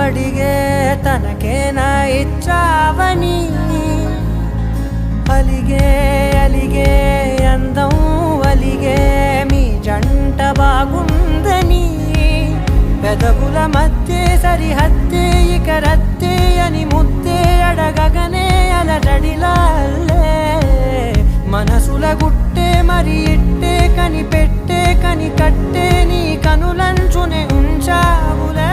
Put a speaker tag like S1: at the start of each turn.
S1: అడిగే తనకేనా ఇచ్చావని అలిగే అలిగే అందం అలిగే మీ జంట బాగుందని పెదవుల మధ్య సరిహద్దే ఇక రద్దే అని ముద్దే అడగగనే అలజడిలాల్లే మనసుల గుట్టే మరి ఇట్టే కనిపెట్టే కని కట్టే నీ కనులంచునే ఉంచావులే